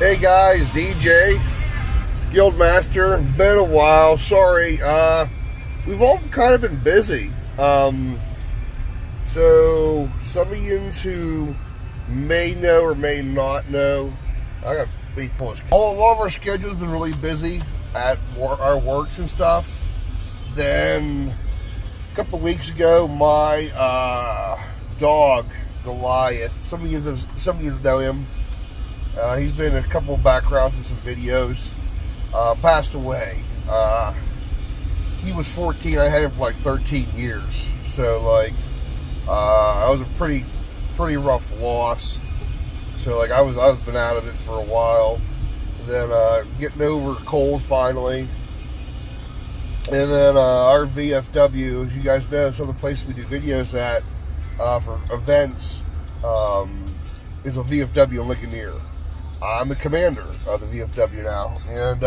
Hey guys, DJ, Guildmaster. Been a while. Sorry, we've all kind of been busy. So some of you who may know or may not know, I got big pulls. All of our schedules been really busy at our works and stuff. Then a couple of weeks ago, my dog Goliath. Some of you know him. He's been in a couple of backgrounds and some videos. Passed away. He was 14. I had him for like 13 years. So like, I was a pretty rough loss. So like, I've been out of it for a while. And then getting over cold finally. And then our VFW, as you guys know, some of the places we do videos at for events is a VFW in Ligonier. I'm the commander of the VFW now, and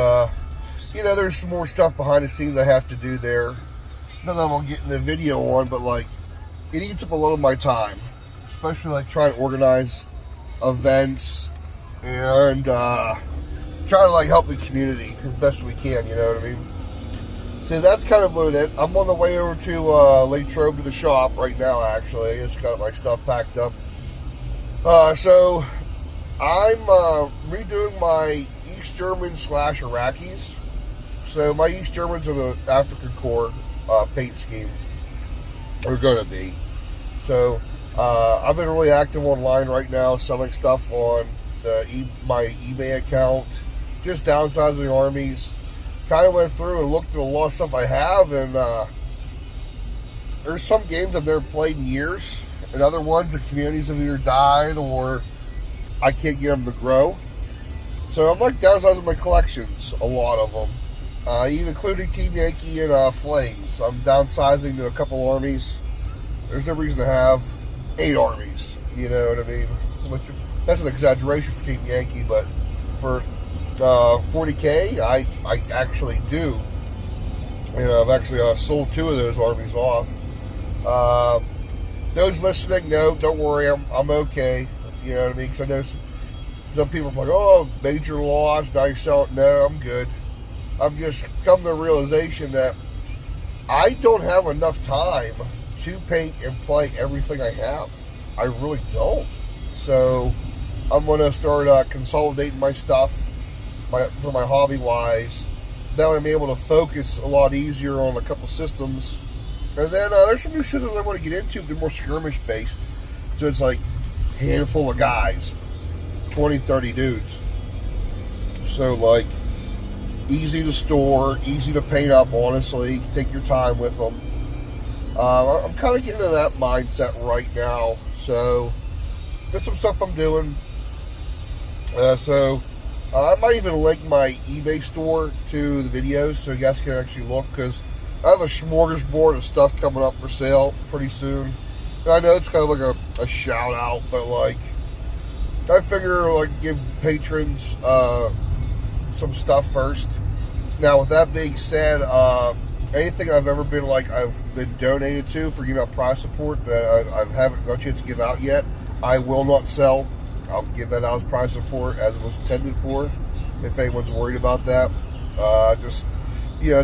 there's some more stuff behind the scenes I have to do there. None of them I'll get in the video on, but like, it eats up a lot of my time, especially like trying to organize events and trying to like help the community as best we can. You know what I mean? So that's kind of what it is. I'm on the way over to Latrobe to the shop right now. Actually, I just got my stuff packed up. So I'm redoing my East German / Iraqis. So my East Germans are the African Corps paint scheme. Or going to be. So I've been really active online right now, selling stuff on my eBay account. Just downsizing armies. Kind of went through and looked at a lot of stuff I have, and there's some games I've never played in years, and other ones the communities have either died or I can't get them to grow. So I'm like downsizing my collections, a lot of them, even including Team Yankee and Flames. I'm downsizing to a couple armies. There's no reason to have 8 armies, you know what I mean? That's an exaggeration for Team Yankee, but for 40K, I actually do. I've actually sold 2 of those armies off. Those listening, no, don't worry, I'm okay. You know what I mean? Because I know some people are like, oh, major loss, now you're selling. No, I'm good. I've just come to the realization that I don't have enough time to paint and play everything I have. I really don't. So I'm going to start consolidating my stuff for my hobby-wise. Now I'm able to focus a lot easier on a couple systems. And then there's some new systems I want to get into. They're more skirmish-based. So it's like handful of guys, 20, 30 dudes. So like, easy to store, easy to paint up, honestly. Take your time with them. I'm kind of getting into that mindset right now. So there's some stuff I'm doing. I might even link my eBay store to the videos so you guys can actually look, because I have a smorgasbord of stuff coming up for sale pretty soon. And I know it's kind of like a shout out, but like, I figure like give patrons some stuff first. Now with that being said, anything I've ever been I've been donated to for giving out prize support that I haven't got a chance to give out yet, I will not sell. I'll give that out as prize support as it was intended for, if anyone's worried about that. It's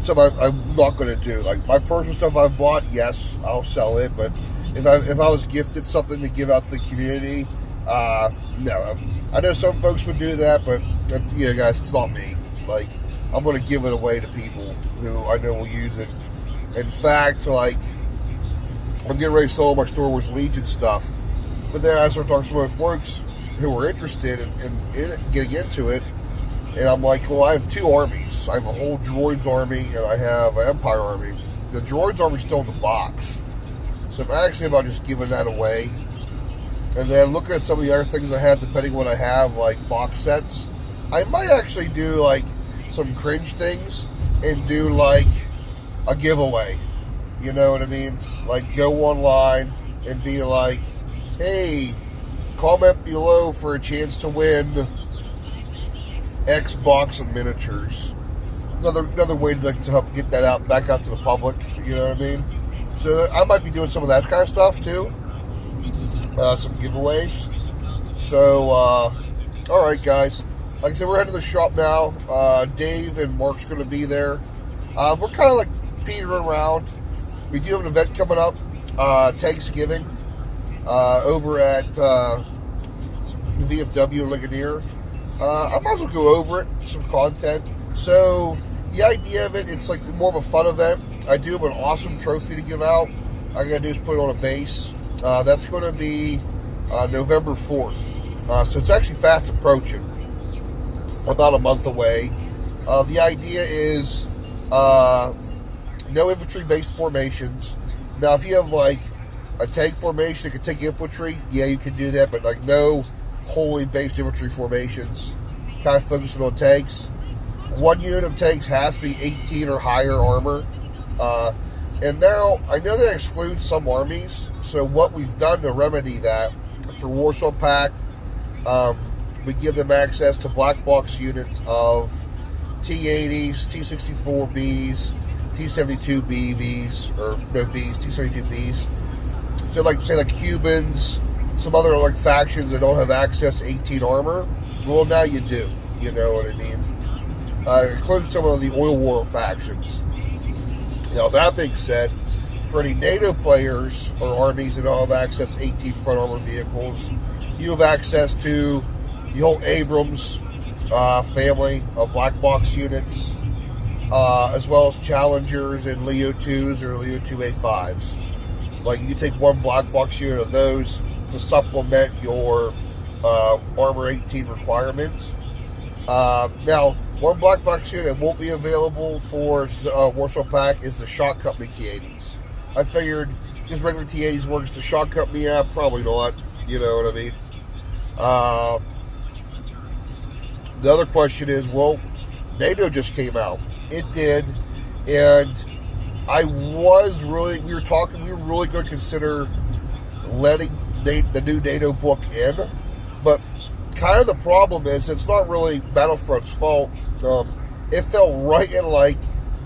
something I'm not going to do. Like my personal stuff I've bought, yes, I'll sell it. But if I was gifted something to give out to the community, no. I know some folks would do that, but guys, it's not me. Like, I'm going to give it away to people who I know will use it. In fact, like, I'm getting ready to sell my Star Wars Legion stuff. But then I start talking to some other folks who were interested in getting into it, and I'm like, well, I have 2 armies. I have a whole droids army, and I have an Empire army. The droids army's still in the box, so I'm actually about just giving that away. And then looking at some of the other things I have, depending on what I have, like box sets, I might actually do like some cringe things and do like a giveaway. You know what I mean? Like go online and be like, hey, comment below for a chance to win X box of miniatures. Another way to help get that back out to the public. You know what I mean? So I might be doing some of that kind of stuff too. Some giveaways. So, all right, guys. like I said, we're heading to the shop now. Dave and Mark's going to be there. We're kind of like petering around. We do have an event coming up, Thanksgiving, over at the VFW in Ligonier. I might as well go over it, some content. So the idea of it, it's like more of a fun event. I do have an awesome trophy to give out. All I got to do is put it on a base. That's going to be November 4th. So it's actually fast approaching, about a month away. The idea is no infantry-based formations. Now, if you have like a tank formation that can take infantry, yeah, you can do that, but like no wholly based infantry formations. Kind of focusing on tanks. One unit of tanks has to be 18 or higher armor. And now, I know that excludes some armies, so what we've done to remedy that, for Warsaw Pact, we give them access to black box units of T-80s, T-64Bs, T-72BVs, or no Bs, T-72Bs. So like, say like Cubans, some other like factions that don't have access to 18 armor, well now you do, you know what I mean? Including some of the oil war factions. Now that being said, for any NATO players or armies that don't have access to 18 front armor vehicles, you have access to the whole Abrams family of black box units, as well as Challengers and Leo 2s or Leo 2A5s. Like you can take one black box unit of those to supplement your Armor 18 requirements. Now, one black box unit that won't be available for Warsaw Pact is the Shot Company T-80s. I figured just regular T-80s works the Shot Company app, probably not, you know what I mean? The other question is, well, NATO just came out. It did, and we were really going to consider letting the new NATO book in, but kind of the problem is it's not really Battlefront's fault. It fell right in like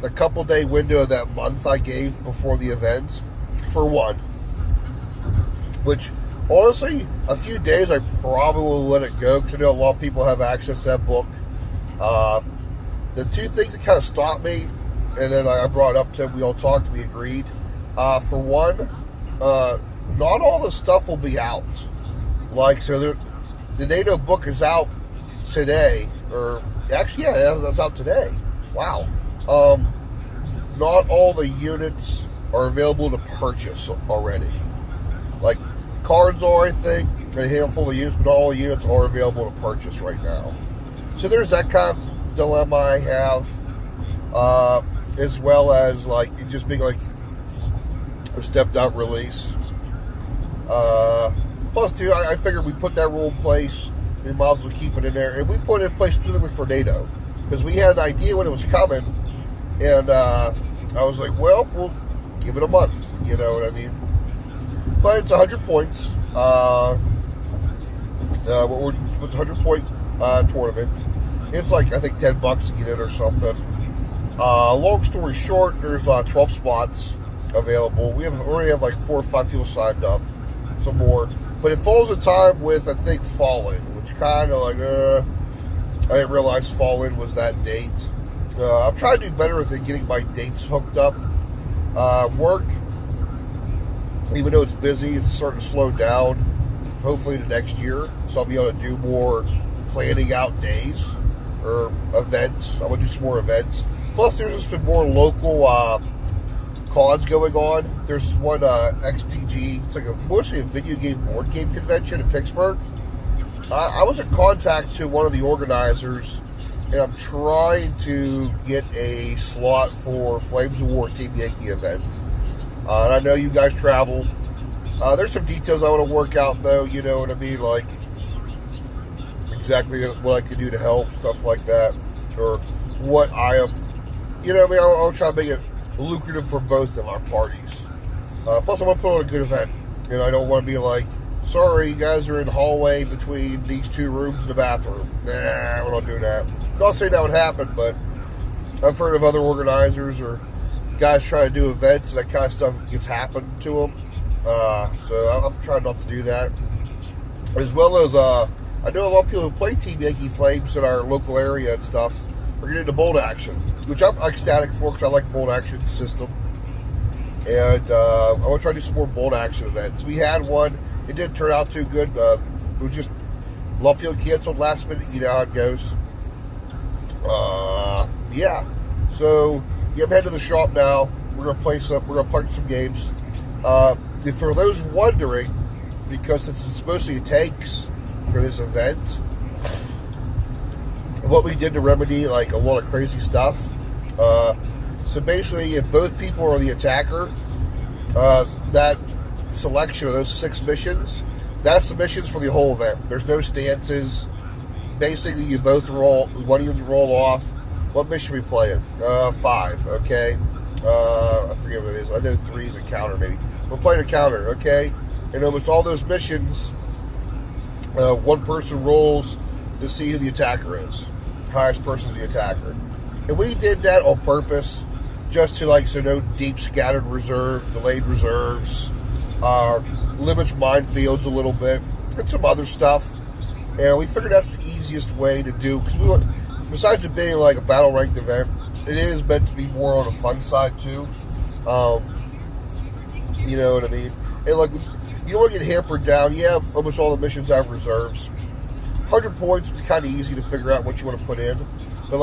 the couple day window of that month I gave before the event, for one. Which, honestly, a few days I probably will let it go because I know a lot of people have access to that book. The two things that kind of stopped me, and then I brought it up to him, we all talked, we agreed. For one, not all the stuff will be out. Like, so the NATO book is out today, or actually, yeah, that's out today. Wow. Not all the units are available to purchase already. Like, cards are, I think, and a handful of units, but not all units are available to purchase right now. So there's that kind of dilemma I have, as well as, like, it just being, like, a stepped-out release. Plus, too, I figured we put that rule in place. We might as well keep it in there. And we put it in place specifically for NATO. Because we had an idea when it was coming. And I was like, well, we'll give it a month. You know what I mean? But it's 100 points. It's a 100-point tournament. It's like, I think, $10 a unit or something. Long story short, there's 12 spots available. We already have like 4 or 5 people signed up. Some more. But it falls in time with, I think, Fallen, which kind of like, I didn't realize Fallen was that date. I'm trying to do better with getting my dates hooked up. Work, even though it's busy, it's starting to slow down. Hopefully the next year, so I'll be able to do more planning out days or events. I'm going to do some more events. Plus, there's just been more local cons going on. There's one XPG. It's like mostly a video game board game convention in Pittsburgh. I was in contact to one of the organizers, and I'm trying to get a slot for Flames of War Team Yankee event. And I know you guys travel. There's some details I want to work out, though. You know what I mean? Like exactly what I could do to help, stuff like that, or what I am. You know what I mean? I'll try to make it lucrative for both of our parties. Plus, I want to put on a good event. You know, I don't want to be like, sorry, you guys are in the hallway between these 2 rooms and the bathroom. Nah, we're not doing that. Not saying that would happen, but I've heard of other organizers or guys trying to do events, and that kind of stuff gets happened to them. So I'm trying not to do that. As well as, I I know a lot of people who play Team Yankee Flames in our local area and stuff are getting into bolt action, which I'm ecstatic for because I like bolt action system. And I want to try to do some more bolt action events. We had one. It didn't turn out too good. It was just a lot of people canceled last minute. You know how it goes. Yeah. So I'm heading to the shop now. We're gonna play some. We're gonna play some games. And for those wondering, because since it's mostly tanks for this event, what we did to remedy like a lot of crazy stuff. So basically, if both people are the attacker, that selection of those 6 missions, that's the missions for the whole event. There's no stances. Basically, you both roll. One of you roll off. What mission are we playing? 5. Okay. I forget what it is. I know 3 is a counter, maybe. We're playing a counter. Okay. And almost all those missions, one person rolls to see who the attacker is. Highest person is the attacker. And we did that on purpose, just to so no deep scattered reserve, delayed reserves, limits minefields a little bit, and some other stuff. And we figured that's the easiest way to do, because besides it being like a battle ranked event, it is meant to be more on the fun side too. You know what I mean? And you don't want to get hampered down. Yeah, almost all the missions have reserves. 100 points would be kind of easy to figure out what you want to put in, but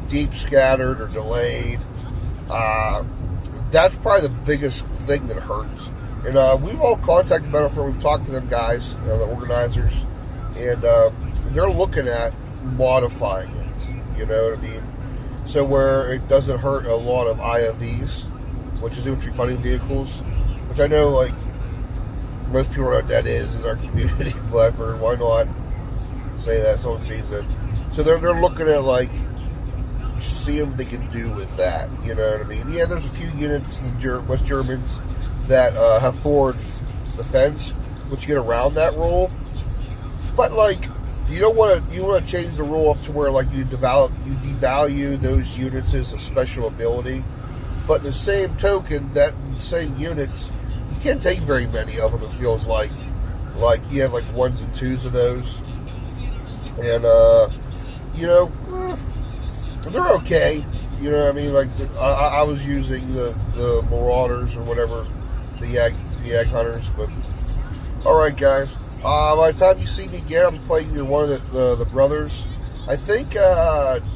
deep scattered or delayed, that's probably the biggest thing that hurts. And we've all contacted Battlefront. We've talked to them guys, the organizers, and they're looking at modifying it. You know what I mean? So where it doesn't hurt a lot of IFVs, which is infantry fighting vehicles, which I know most people know what that is in our community, but why not say that? Someone sees it. So they're looking at seeing what they can do with that. You know what I mean? Yeah, there's a few units, the West Germans, that have forward defense, which get around that rule. But you don't want to change the rule up to where you devalue those units as a special ability. But in the same token, that same units, you can't take very many of them. It feels like you have 1s and 2s of those, and they're okay. You know what I mean? I was using the Marauders or whatever, the Yag Hunters. But all right, guys. By the time you see me again, I'm playing either one of the brothers. I think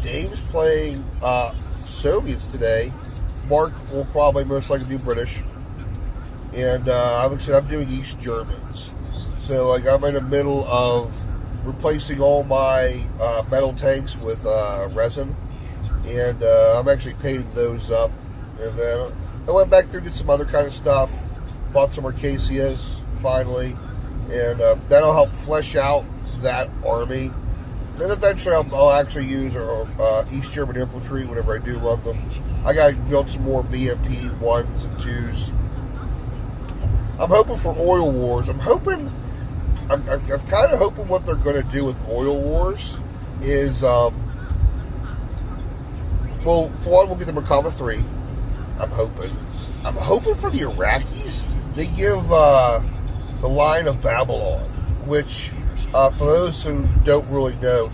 Dave's playing Soviets today. Mark will probably most likely do British. And I'm doing East Germans. So I'm in the middle of replacing all my metal tanks with resin. And I'm actually painting those up. And then I went back through, did some other kind of stuff. Bought some Arcasias, finally. And that'll help flesh out that army. Then eventually I'll actually use East German infantry whenever I do run them. I got to build some more BMP 1s and 2s. I'm hoping for Oil Wars. I'm kind of hoping what they're going to do with Oil Wars is, well, for one, we'll get the Merkava 3. I'm hoping for the Iraqis. They give the Line of Babylon, which, for those who don't really know,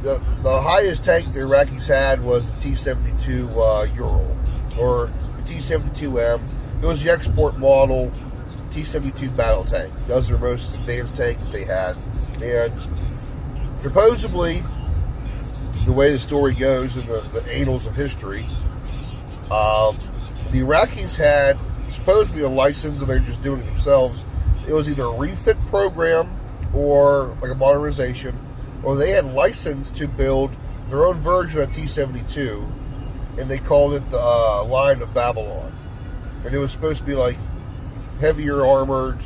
the highest tank the Iraqis had was the T-72 Ural, or the T-72M. It was the export model T-72 battle tank. That was their most advanced tank that they had. And supposedly, the way the story goes in the annals of history, the Iraqis had supposedly a license, and they're just doing it themselves. It was either a refit program or a modernization, or they had license to build their own version of T-72, and they called it the Line of Babylon. And it was supposed to be heavier armored,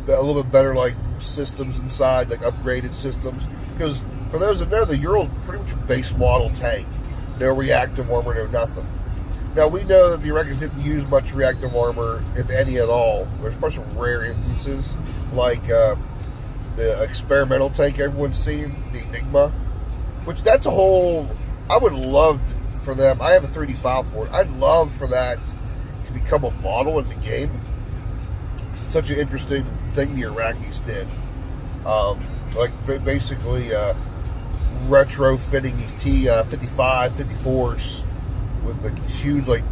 a little bit better systems inside, upgraded systems. Because for those that know, the Ural's pretty much a base model tank. No reactive armor, no nothing. Now, we know that the Iraqis didn't use much reactive armor, if any at all. There's probably some rare instances, the experimental tank everyone's seen, the Enigma, which that's a whole... I would love for them... I have a 3D file for it. I'd love for that to become a model in the game. It's such an interesting thing the Iraqis did. like basically retrofitting these T-55, 54s with the huge like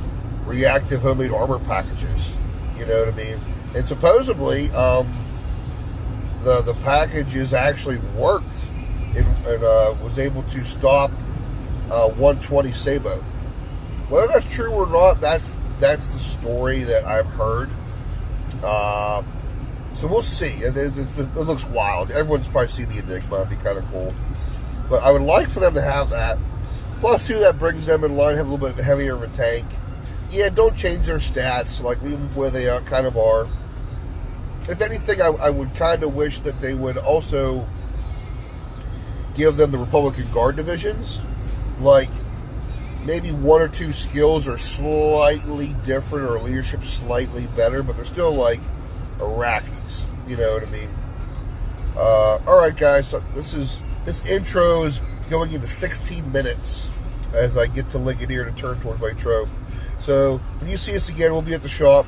reactive homemade armor packages. You know what I mean? And supposedly, the packages actually worked and was able to stop 120 Sabo. Whether that's true or not, that's the story that I've heard. So we'll see. It looks wild. Everyone's probably seen the Enigma. It'd be kind of cool. But I would like for them to have that. Plus, too, that brings them in line, have a little bit heavier of a tank. Yeah, don't change their stats. Like, leave them where they kind of are. If anything, I would kind of wish that they would also give them the Republican Guard divisions. Like, maybe one or two skills are slightly different or leadership slightly better, but they're still like Iraqis. You know what I mean? Alright, guys, so this intro is going into 16 minutes as I get to Ligonier to turn towards Latrobe. So when you see us again, we'll be at the shop.